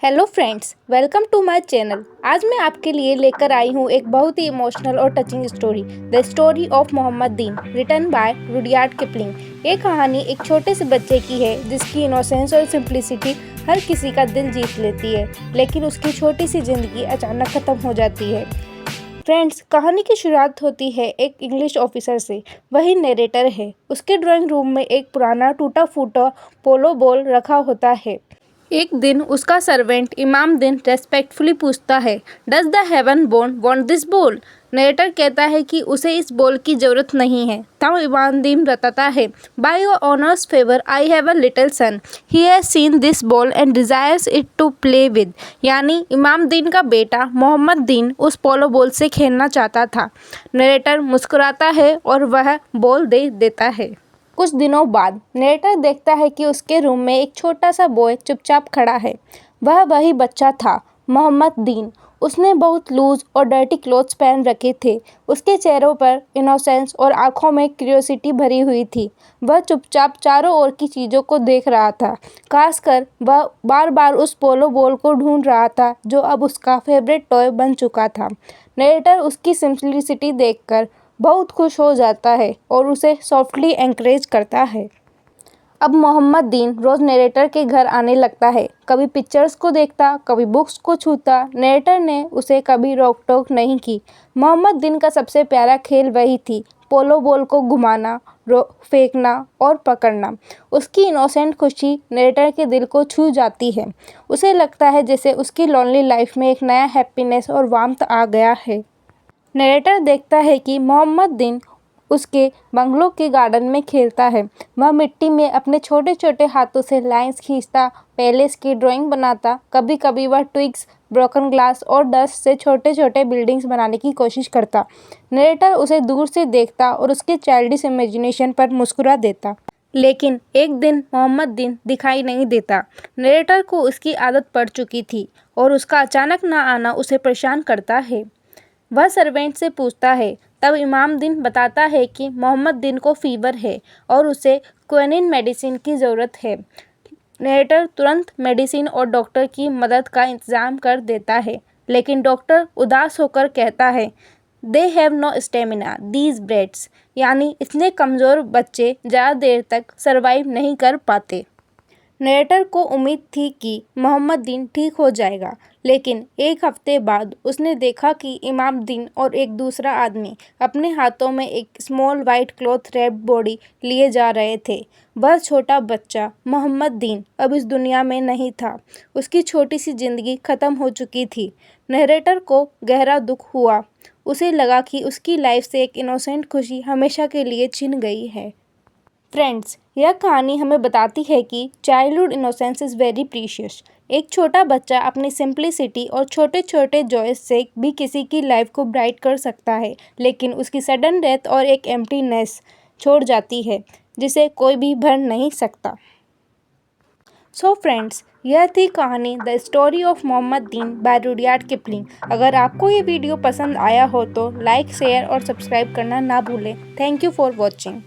Hello friends, welcome to my channel. आज मैं आपके लिए लेकर आई हूँ एक बहुत ही इमोशनल और touching story, the story of Muhammad Din, written bye Rudyard Kipling. ये कहानी एक छोटे से बच्चे की है जिसकी इनोसेंस और सिंप्लिसिटी हर किसी का दिल जीत लेती है, लेकिन उसकी छोटी सी ज़िंदगी अचानक ख़त्म हो जाती है। फ्रेंड्स, कहानी की शुरुआत होती है एक इंग्लिश ऑफिसर से। वही नरेटर है। उसके ड्राइंग रूम में एक पुराना टूटा फूटा पोलो बॉल रखा होता है। एक दिन उसका सर्वेंट इमाम दिन रेस्पेक्टफुली पूछता है, does the heaven born want this ball? Narrator कहता है कि उसे इस बॉल की ज़रूरत नहीं है। तब इमाम दिन बताता है, by your honour's favour I have a little son, he has seen this ball and desires it to play with. यानी इमाम दिन का बेटा मोहम्मद दिन उस पोलो बॉल से खेलना चाहता था। नरेटर मुस्कुराता है और वह बॉल दे देता है। कुछ दिनों बाद नरेटर देखता है कि उसके रूम में एक छोटा सा बॉय चुपचाप खड़ा है। वह वही बच्चा था, मोहम्मद दीन। उसने बहुत लूज और डर्टी क्लोथ्स पहन रखे थे। उसके चेहरों पर इनोसेंस और आंखों में क्यूरियोसिटी भरी हुई थी। वह चुपचाप चारों ओर की चीज़ों को देख रहा था। खासकर वह बार बार उस पोलो बॉल को ढूंढ रहा था जो अब उसका फेवरेट टॉय बन चुका था। नरेटर उसकी सिंप्लिसिटी देखकर बहुत खुश हो जाता है और उसे सॉफ्टली एनकरेज करता है। अब मोहम्मद दीन रोज़ नरेटर के घर आने लगता है। कभी पिक्चर्स को देखता, कभी बुक्स को छूता। नरेटर ने उसे कभी रोक टोक नहीं की। मोहम्मद दीन का सबसे प्यारा खेल वही थी, पोलो बॉल को घुमाना, फेंकना और पकड़ना। उसकी इनोसेंट खुशी नरेटर के दिल को छू जाती है। उसे लगता है जैसे उसकी लॉन्ली लाइफ में एक नया हैप्पीनेस और वार्मथ आ गया है। नरेटर देखता है कि मोहम्मद दिन उसके बंगलो के गार्डन में खेलता है। वह मिट्टी में अपने छोटे छोटे हाथों से लाइंस खींचता, पैलेस की ड्राइंग बनाता। कभी कभी वह ट्विग्स, ब्रोकन ग्लास और डस्ट से छोटे छोटे बिल्डिंग्स बनाने की कोशिश करता। नरेटर उसे दूर से देखता और उसके चाइल्डिश इमेजिनेशन पर मुस्कुरा देता। लेकिन एक दिन मोहम्मद दिन दिखाई नहीं देता। नरेटर को उसकी आदत पड़ चुकी थी और उसका अचानक ना आना उसे परेशान करता है। वह सर्वेंट से पूछता है। तब इमाम दिन बताता है कि मोहम्मद दिन को फीवर है और उसे क्विनिन मेडिसिन की ज़रूरत है। नरेटर तुरंत मेडिसिन और डॉक्टर की मदद का इंतज़ाम कर देता है, लेकिन डॉक्टर उदास होकर कहता है, they have no stamina these breads. यानी इतने कमज़ोर बच्चे ज़्यादा देर तक सरवाइव नहीं कर पाते। नरेटर को उम्मीद थी कि मोहम्मद दिन ठीक हो जाएगा, लेकिन एक हफ्ते बाद उसने देखा कि इमाम दिन और एक दूसरा आदमी अपने हाथों में एक small white cloth wrapped body लिए जा रहे थे। वह छोटा बच्चा मोहम्मद दिन अब इस दुनिया में नहीं था। उसकी छोटी सी ज़िंदगी ख़त्म हो चुकी थी। नरेटर को गहरा दुख हुआ। उसे लगा कि उसकी लाइफ से एक इनोसेंट खुशी हमेशा के लिए छिन गई है। फ्रेंड्स, यह कहानी हमें बताती है कि childhood innocence is very precious. एक छोटा बच्चा अपनी सिंप्लिसिटी और छोटे छोटे जॉयस से भी किसी की लाइफ को ब्राइट कर सकता है, लेकिन उसकी सडन डेथ और एक एम्प्टीनेस छोड़ जाती है जिसे कोई भी भर नहीं सकता। सो फ्रेंड्स, यह थी कहानी the story of Muhammad Deen bye Rudyard Kipling. अगर आपको ये वीडियो पसंद आया हो तो लाइक, शेयर और सब्सक्राइब करना ना भूलें। Thank you for watching.